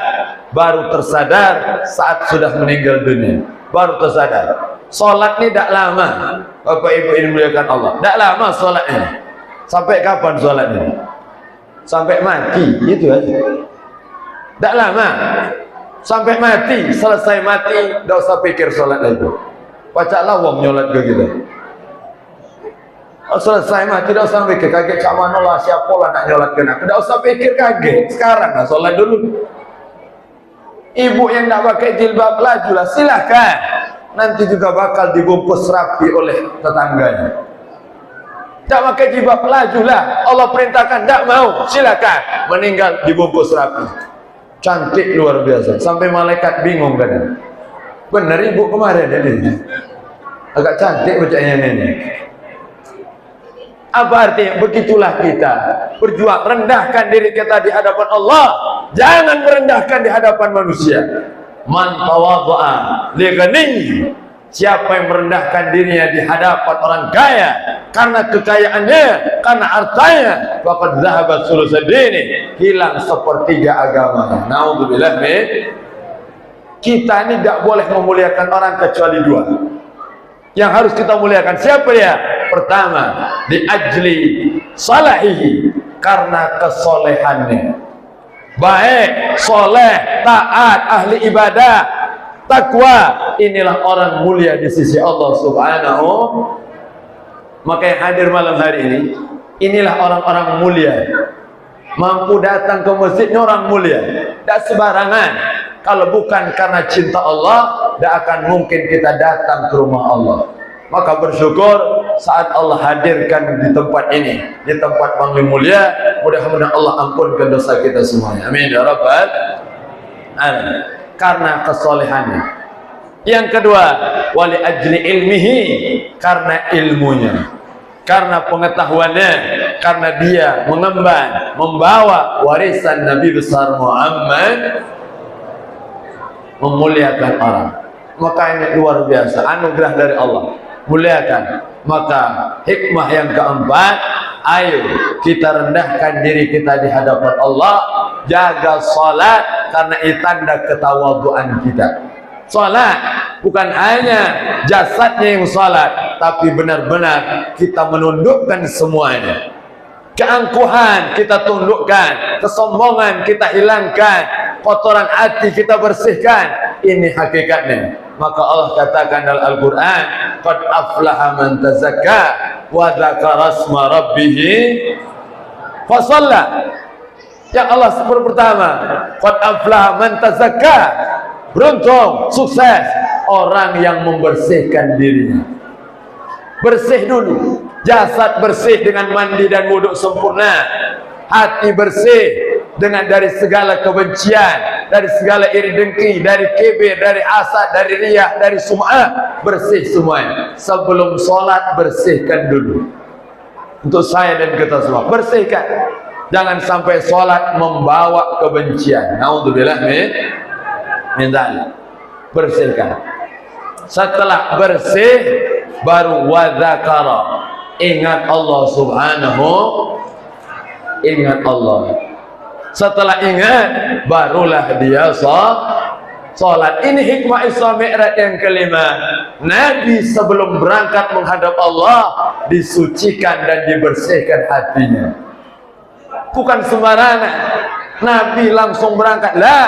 S2: baru tersadar saat sudah meninggal dunia. Baru tersadar. Salat ini tidak lama, Bapak Ibu ini dimuliakan Allah. Tidak lama salat ini. Sampai kapan salat ini? Sampai mati, itu aja. Tidak lama. Sampai mati, selesai mati, tidak usah pikir salat lagi. Baca lawang nyolat ke kita. Selesai mati, tidak usah pikir kaget cak mana lah, siapa lah nak nyolat ke nak. Tidak usah pikir kaget. Sekarang lah salat dulu. Ibu yang tidak pakai jilbab laju lah, silahkan. Nanti juga bakal dibungkus rapi oleh tetangganya. Tak pakai jilbab laju lah, Allah perintahkan, tidak mau, silakan. Meninggal dibungkus rapi. Cantik luar biasa, sampai malaikat bingung kan. Benar ibu kemarin ini agak cantik bacanya ini. Apa artinya? Begitulah kita berjuang, rendahkan diri kita di hadapan Allah, jangan merendahkan di hadapan manusia. Man tawadhu'a li ghaniy. Siapa yang merendahkan dirinya di hadapan orang kaya karena kekayaannya, karena hartanya, faqad dhahaba thulutsad dini, hilang sepertiga agamanya. Naudzubillah min. Kita ini tidak boleh memuliakan orang kecuali dua. Yang harus kita muliakan siapa ya? Pertama, di ajli salahihi, karena kesolehannya. Baik, soleh, taat, ahli ibadah, takwa, inilah orang mulia di sisi Allah Subhanahu. Maka yang hadir malam hari ini, inilah orang-orang mulia. Mampu datang ke masjid, ini orang mulia. Tidak sembarangan. Kalau bukan karena cinta Allah, tidak akan mungkin kita datang ke rumah Allah. Maka bersyukur saat Allah hadirkan di tempat ini, di tempat paling mulia. Mudah-mudahan Allah ampunkan dosa kita semuanya. Amin ya rabbal alamin. Karena kesolehannya. Yang kedua, wali ajli ilmihi, karena ilmunya, karena pengetahuannya, karena dia mengemban, membawa warisan Nabi besar Muhammad, memuliakan orang. Maka ini luar biasa, anugerah dari Allah, muliakan. Maka hikmah yang keempat, ayo kita rendahkan diri kita di hadapan Allah, jaga salat karena itu tanda ketawaduan kita. Salat bukan hanya jasadnya yang salat, tapi benar-benar kita menundukkan semuanya. Keangkuhan kita tundukkan, kesombongan kita hilangkan, kotoran hati kita bersihkan. Ini hakikatnya. Maka Allah katakan dalam Al-Quran, qad aflaha man tazakka wa dzakara asma rabbih fa shalla. Yang Allah sebut pertama, qad aflaha man tazakka, beruntung, sukses orang yang membersihkan dirinya. Bersih dulu, jasad bersih dengan mandi dan wuduk sempurna, hati bersih dengan dari segala kebencian, dari segala iri dengki, dari kibir, dari hasad, dari riyah, dari sum'ah, bersih semuanya. Sebelum sholat bersihkan dulu. Untuk saya dan kita semua, bersihkan. Jangan sampai sholat membawa kebencian. Naudzubillah min dzalik. Bersihkan. Setelah bersih, baru wadzakara, ingat Allah Subhanahu, ingat Allah. Setelah ingat, barulah dia sholat. Ini hikmah Isra Mi'raj yang kelima. Nabi sebelum berangkat menghadap Allah, disucikan dan dibersihkan hatinya. Bukan sembarangan Nabi langsung berangkat. Lah,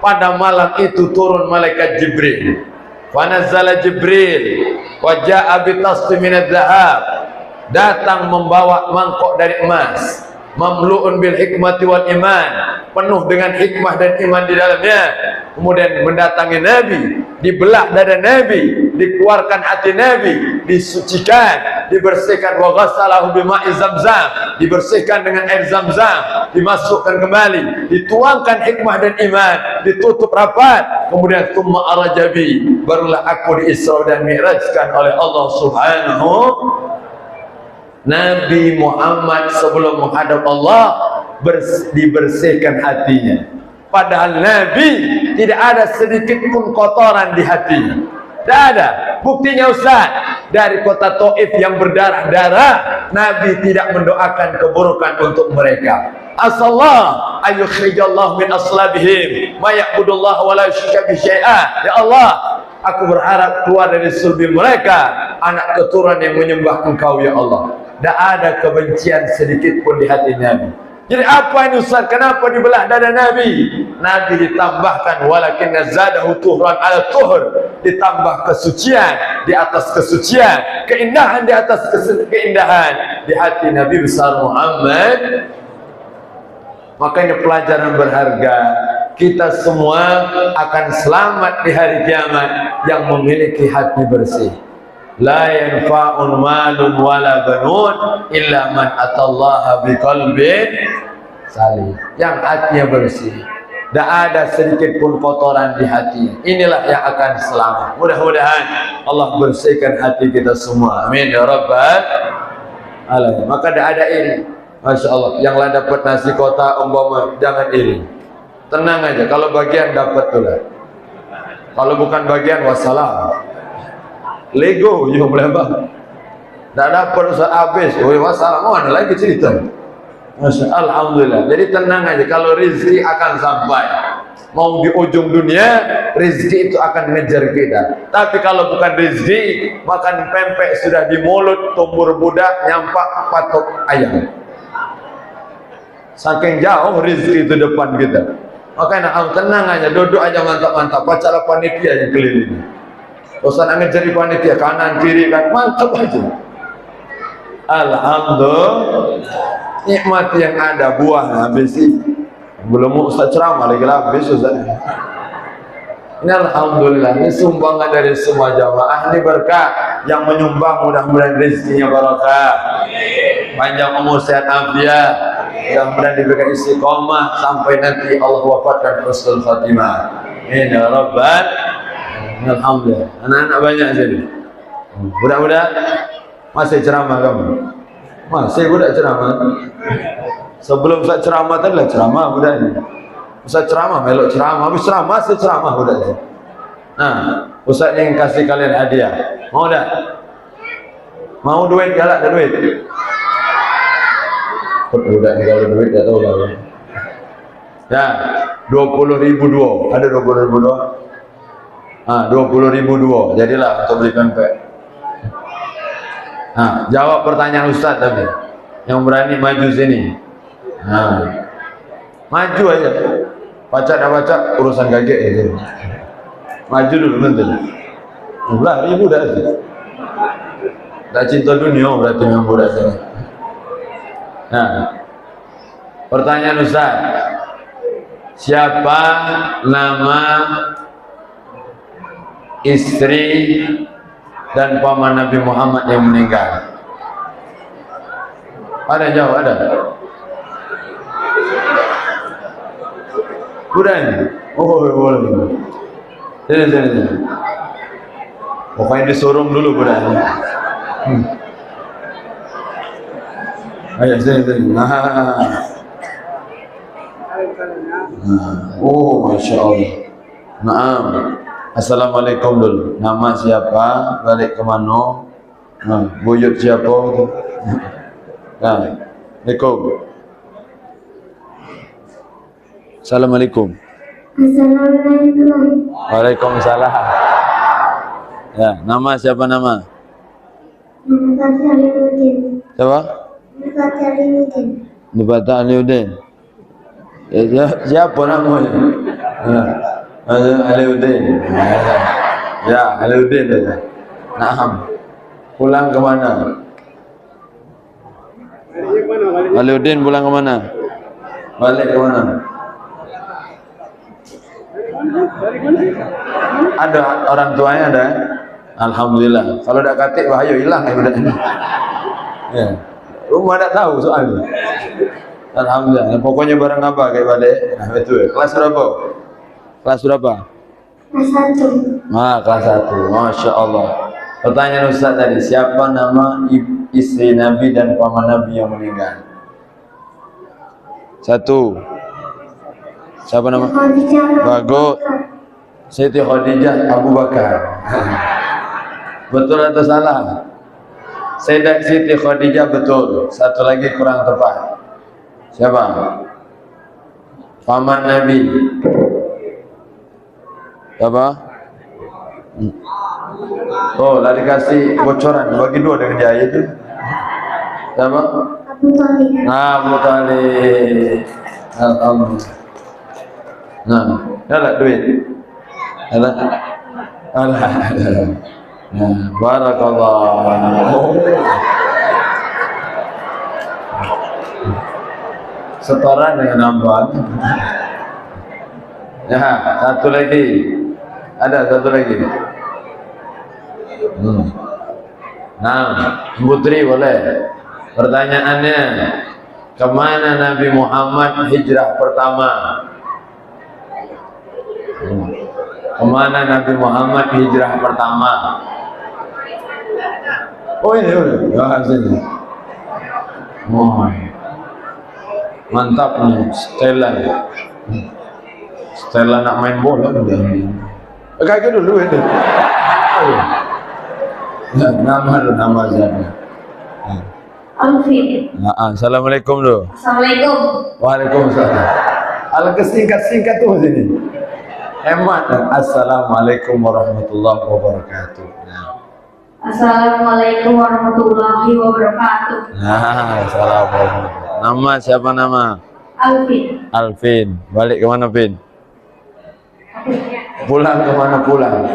S2: pada malam itu turun malaikat Jibril. Wa nazzala Jibril wa jaa'a bi tasfi min adz-dzahab, datang membawa mangkok dari emas. mamlu'un bil hikmati wal iman, penuh dengan hikmah dan iman di dalamnya. Kemudian mendatangi Nabi, dibelah dada Nabi, dikeluarkan hati Nabi, disucikan, dibersihkan, wa ghassalahu bima'i zamzam, dibersihkan dengan air Zamzam, dimasukkan kembali, dituangkan hikmah dan iman, ditutup rapat. Kemudian tsumma arajabi, barulah aku diisra dan mi'rajkan oleh Allah Subhanahu. Nabi Muhammad sebelum menghadap Allah dibersihkan hatinya. Padahal Nabi tidak ada sedikit pun kotoran di hatinya. Tidak ada. Buktinya Ustaz, dari kota Taif yang berdarah-darah, Nabi tidak mendoakan keburukan untuk mereka. Asallah ayyukhrijallahu min aslabihim ma ya'budullah wa la yusyrika bihi syai'a. Ya Allah, aku berharap keluar dari sulbi mereka anak keturunan yang menyembah Engkau ya Allah. Tidak ada kebencian sedikit pun di hati Nabi. Jadi apa ini Ustaz? Kenapa dibelah dada Nabi? Nabi ditambahkan walakin zadahu tuhran ala tuhr, ditambah kesucian di atas kesucian, keindahan di atas keindahan di hati Nabi besar Muhammad. Makanya pelajaran berharga, kita semua akan selamat di hari kiamat yang memiliki hati bersih. La yanfa'un malun wala banun illa man atallaha biqalbin salim, yang hatinya bersih, tidak ada sedikit pun kotoran di hati. Inilah yang akan selamat. Mudah-mudahan Allah bersihkan hati kita semua, amin ya rabbal alamin. Maka tidak ada iri. Masya Allah, yang lain dapat nasi kota umpama, jangan iri, tenang aja. Kalau bagian dapat tuh lah, kalau bukan bagian wassalam. Lego yo berapa? Tak dapat usah habis. Oh wassalam, oh ada lagi cerita. Masya Allah, alhamdulillah. Jadi tenang aja, kalau rezeki akan sampai. Mau di ujung dunia, rezeki itu akan ngejar kita. Tapi kalau bukan rezeki, makan pempek sudah di mulut, tumbuh budak, nyampak patok ayam. Saking jauh rezeki itu depan kita. Makanya tenang aja, duduk aja mantap-mantap. Pacara panitia yang keliling. Bosan angin jadi panitia kanan kiri kan mantap aja. Alhamdulillah, nikmat yang ada buah habis sih. Belum Ustaz ceramah lagi habis Ustaz. Ini alhamdulillah, ini sumbangan dari semua jamaah, ini berkah yang menyumbang, mudah-mudahan rezekinya barakah. Panjang umur sehat afiat, mudah-mudahan diberikan istiqomah sampai nanti Allah wafatkan husnul khatimah. Amin ya rabbal. Alhamdulillah, anak-anak banyak jadi. Budak-budak masih ceramah kamu? Masih budak ceramah? Sebelum Ustaz ceramah tadi lah ceramah budak ini. Ustaz ceramah, melok ceramah, habis ceramah masih ceramah budak ini. Nah, Ustaz yang kasih kalian hadiah. Mau tak? Mau duit galak ada duit? Budak ini kalau duit tak tahu lah. Ya, 20.000 dua. Ada 20.000 dua? 20.000 dua, jadilah untuk beli pempek. Jawab pertanyaan Ustaz tadi. Yang berani maju sini. Maju aja. Baca dah baca urusan gagek aja. Maju dulu nanti. 12.000 dah. Tak cinta dunia berarti memang budak sini. Pertanyaan Ustaz. Siapa nama istri dan paman Nabi Muhammad yang meninggal? Ada jawab? Ada? Budan? Oh boleh. Sini. Pokoknya disurung dulu budan. Ayo sini. Oh masya Allah. Naam. Assalamualaikum dulu. Nama siapa? Balik ke mana? Buyut siapa? Assalamualaikum. Assalamualaikum.
S3: Assalamualaikum.
S2: Waalaikumsalam. Ya, nama siapa nama?
S3: Nufata Aliuddin.
S2: Siapa?
S3: Nufata Aliuddin.
S2: Nufata Aliuddin. Ya, siapa namanya? Aliuddin. Ya, Aliuddin saja. Naam. Pulang ke mana? Waliuddin pulang ke mana? Balik ke mana? Ada orang tuanya ada? Alhamdulillah. Kalau tidak katik bahaya hilang ya budak ini. Ya. Rumah tidak tahu soalnya. Alhamdulillah. Pokoknya barang apa kayak balik? Nah, betul. Kelas berapa? Kelas berapa?
S3: Kelas 1.
S2: Kelas 1. Masya Allah. Pertanyaan Ustaz tadi, siapa nama istri Nabi dan paman Nabi yang meninggal? 1. Siapa nama?
S3: Khadijah.
S2: Bagus. Siti Khadijah Abu Bakar. Betul atau salah? Sayyidah Siti Khadijah betul. Satu lagi kurang tepat. Siapa? Paman Nabi. Siapa? Oh, lari kasih bocoran. Bagi 2 dengan dia itu. Siapa?
S3: Abu Thalib.
S2: Abu Thalib. Alhamdulillah. Nah, ada duit. Ada. Alhamdulillah. Nah, barakallah. Setoran dengan nambah. Ya, satu lagi. Ada satu lagi. Nah, Putri boleh. Pertanyaannya, kemana Nabi Muhammad hijrah pertama? Kemana Nabi Muhammad hijrah pertama? Oh ini udah, sini. Oh, mantap nih, Stella. Stella nak main bola udah. Kakek dulu ini. Nama siapa?
S3: Alfin.
S2: Assalamualaikum dulu.
S3: Assalamualaikum.
S2: Waalaikumsalam. Ala kesingkat-singkat tuh sini. Hemat. Assalamualaikum warahmatullahi wabarakatuh.
S3: Assalamualaikum warahmatullahi wabarakatuh.
S2: Assalamualaikum. Nama siapa nama?
S3: Alfin.
S2: Alvin. Balik ke mana, Vin? Pulang ke mana pulang?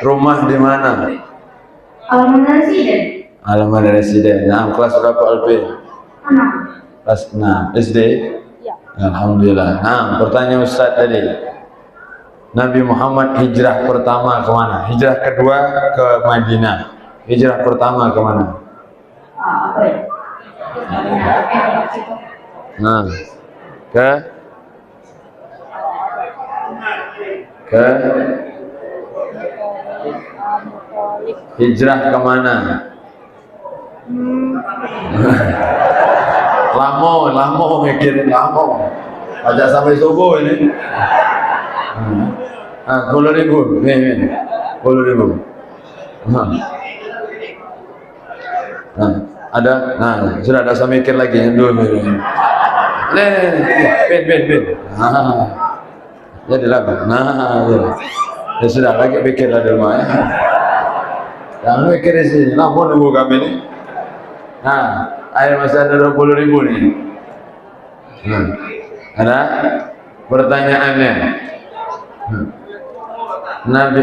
S2: Rumah di mana?
S3: Alamat residen.
S2: Alamat residen. Nah, kelas berapa Alvin?
S3: 6.
S2: Kelas 6 SD?
S3: Ya.
S2: Alhamdulillah. Nah, pertanyaan Ustaz tadi. Nabi Muhammad hijrah pertama ke mana? Hijrah kedua ke Madinah. Hijrah pertama ke mana?
S3: Apa ya?
S2: Nah, ke hijrah ke mana? Lamo mikirin lamo. Ajak sampai subuh ini. 10.000 nih, 10.000. Ada, sudah ada saya mikir lagi yang dulu. Pin. Jadilah, ya sudah lagi pikir ada rumah ya. Jangan mikir di sini, lampu nunggu kami ini. Air masih ada 20.000 nih. Ada pertanyaannya. Nabi,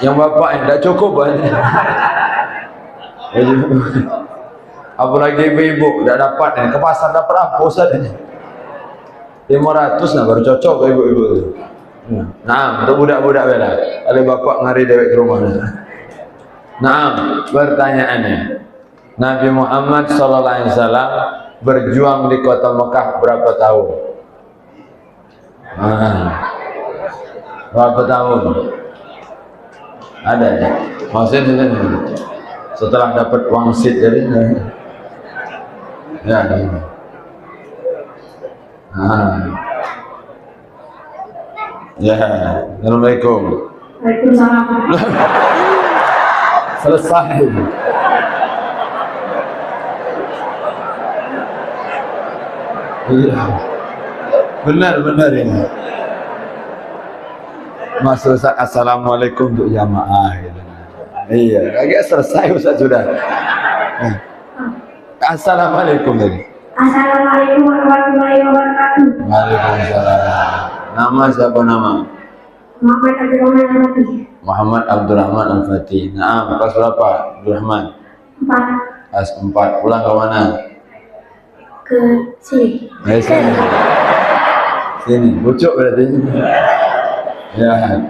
S2: yang bapak tidak cukup banyak. Apalagi ibu-ibu tidak dapat nih, ke pasar dapat apa Ustaz ini? 500 baru cocok ke ibu-ibu itu. Nah, untuk budak-budak bela. Ada bapak ngari dewek ke rumah. Nah, pertanyaannya, Nabi Muhammad SAW berjuang di kota Mekah berapa tahun? Berapa tahun? Ada ya? Maksudnya setelah dapat wangsit jadi ya. Ya, Assalamualaikum.
S3: Waalaikumsalam.
S2: Selesai. Iya. Benar ini. Mas Ustaz, assalamualaikum untuk jamaah. Iya, agak selesai Ustaz sudah. Assalamualaikum tadi.
S3: Assalamualaikum warahmatullahi wabarakatuh.
S2: Waalaikumsalam. Nama siapa nama?
S3: Muhammad Abdurrahman Al-Fatih.
S2: Muhammad Abdurrahman Al-Fatih. Nah, kelas berapa? Abdurrahman.
S3: 4.
S2: Kelas 4. Pulang ke mana?
S3: ke sini.
S2: Sini. Sini, pucuk berarti. Ya.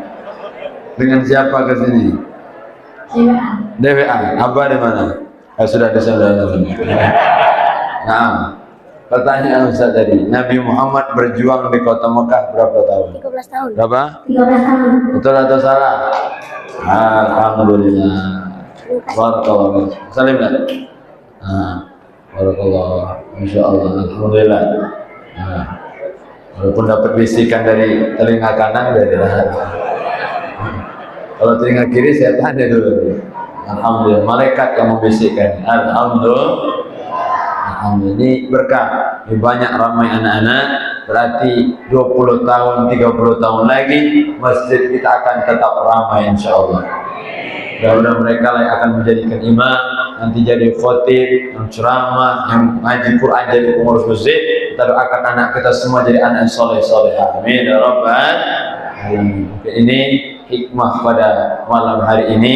S2: Dengan siapa ke sini? DWA. Abah di mana? Sudah di sana. Nah, pertanyaan Ustaz tadi, Nabi Muhammad berjuang di kota Mekah berapa tahun?
S3: 13 tahun.
S2: Berapa?
S3: 13 tahun.
S2: Betul atau salah? Alhamdulillah. Barakallah. Salim lah. Barakallah. Masya Allah. Alhamdulillah. Walaupun dapat bisikan dari telinga kanan dari kalau telinga kiri saya tanya dulu. Alhamdulillah. Malaikat yang membisikkan. Alhamdulillah. Alhamdulillah. Ini berkah. Ini banyak ramai anak-anak. Berarti 20 tahun, 30 tahun lagi masjid kita akan tetap ramai insya-Allah. Mudah-mudahan mereka lah yang akan menjadikan imam, nanti jadi khotib, yang ceramah, yang ngaji Quran jadi pengurus masjid. Kita doakan anak kita semua jadi anak yang soleh-soleh. Amin ya rabbal alamin. Ini hikmah pada malam hari ini.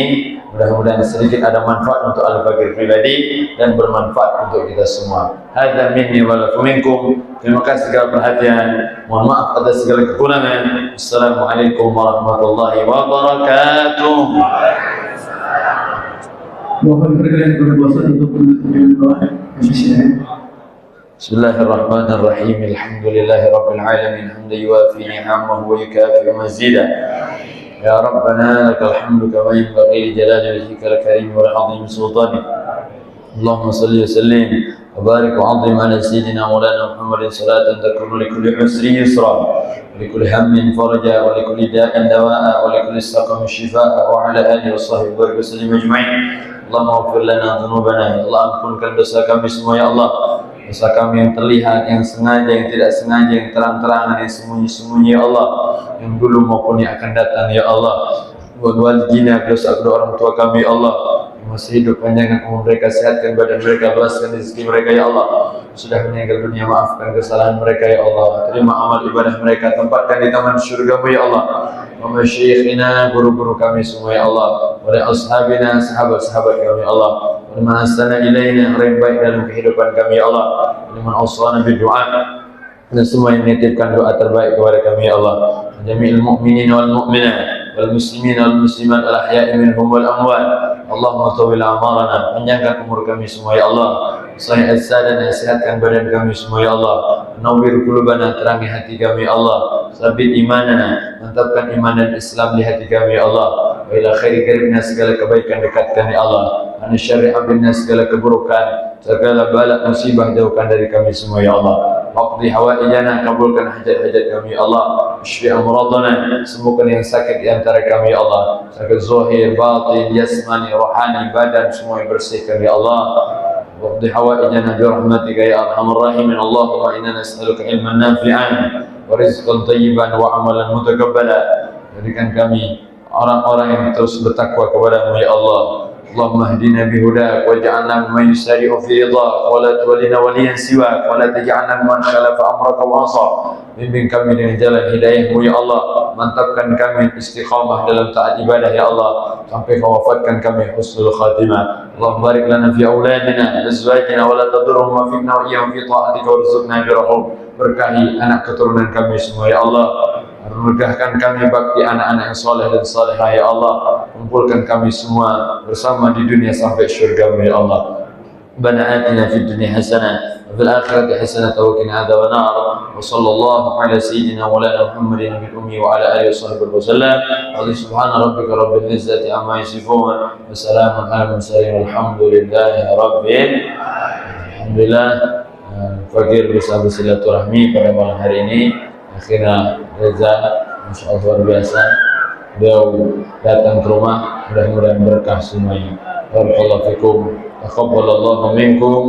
S2: Mudah-mudahan sedikit ada manfaat untuk al-fakir pribadi dan bermanfaat untuk kita semua. Hadza minni wa lakum minkum. Terima kasih segala perhatian. Mohon maaf atas segala kekurangan. Assalamualaikum warahmatullahi wabarakatuh.
S4: Mohon berkenan berpuasa untuk menuju doa Indonesia.
S2: Bismillahirrahmanirrahim. Alhamdulillahi rabbil alamin. Hamdan yuwafi ni'amahu wa yukafi mazida. Ya Rabbana lakal hamdu kama yanbaghi li jalali wajhika al-karim wa li 'azimi sultanik. Allahumma salli wa sallim wa barik wa 'azim ala sayyidina Maulana Muhammadin salatan takunu li kulli usri yusra wa li kulli hammin faraja wa li kulli da'in dawa'a wa li kulli saqamin shifaa'a wa ala alihi wa sahbihi wa sallim ajma'in. Allahumma ighfir lana dhunubana. Ya Allah, ampunkan dosa kami semua ya Allah. Dosa kami yang terlihat, yang sengaja, yang tidak sengaja, yang terang-terangan, yang sembunyi-sembunyi ya Allah, yang dulu maupun yang akan datang ya Allah. Walidina, dosa kedua orang tua kami ya Allah, yang masih hidup, panjangkan umur mereka, sehatkan badan mereka, luaskan rezeki mereka ya Allah. Sudah meninggal dunia, maafkan kesalahan mereka ya Allah. Terima amal ibadah mereka, tempatkan di taman syurga-Mu ya Allah. Wa masyayikhina, guru-guru kami semua ya Allah. Wa li ashabina, sahabat-sahabat kami ya Allah. Liman ahsana ilaina, yang baik dalam kehidupan kami ya Allah. Liman awsana bidu'a, dan semua yang menitipkan doa terbaik kepada kami ya Allah. Jami'il mu'minin wal mu'minat wal muslimin wal muslimat al ahya'i minhum wal amwat. Allahumma tawil amarana, panjangkan umur kami semua ya Allah. Sahih as-sadan, sehatkan badan kami semua ya Allah. Nawwir qulubana, terangi hati kami ya Allah. Sabit imanana, mantapkan iman dan Islam di hati kami ya Allah. Wa ila khairi karibna, segala kebaikan dekatkan ya Allah. An syarri abinna, segala keburukan, segala bala musibah jauhkan dari kami semua ya Allah. Waqdi hawaijana, kabulkan hajat-hajat kami ya Allah. Ishfi amradana, sembuhkan yang sakit di antara kami ya Allah. Sakit zahir, batin, jasmani, rohani, badan, semua yang bersihkan ya Allah. Waqdi hawaijana birahmatika ya arhamar rahimin. Allahumma inna nas'aluka ilman nafi'an wa rizqan thayyiban wa amalan mutaqabbala. Jadikan kami orang-orang yang terus bertakwa kepadamu ya Allah. Allahumma hdina bihudak waj'alna mimman yusari'u fi ridhak wa la tuwallina waliyan siwak wa la taj'alna mimman khalafa amraka wa 'asa. Bimbing kami dengan jalan hidayah-Mu ya Allah. Mantapkan kami istiqamah dalam taat ibadah ya Allah, sampai Kau wafatkan kami husnul khatimah. Allahumma barik lana fi auladina azwajina wa la tadurruhum wa fitna wa iyahum fi ta'atika warzuqna birahum. Berkahi anak keturunan kami semua ya Allah. Mudahkan kami bakti anak-anak yang soleh dan salihah ya Allah. Kumpulkan kami semua bersama di dunia sampai syurga-Mu ya Allah. Rabbana atina fid dunya hasanah wa fil akhirati hasanah wa qina adzaban nar. Wa sallallahu ala sayyidina Maulana Muhammadin nabiyil ummi wa ala alihi washabbihi wasallam. Subhana rabbika rabbil izzati amma yasifun wa salamun alal mursalin walhamdulillahi rabbil alamin. Alhamdulillah, fakir bisa bersilaturahmi pada malam hari ini. Akhirnya Reza, Masya Allah luar biasa, beliau datang ke rumah, mudah-mudahan berkah semuanya. Barakallahu fikum, taqabbalallahu minkum.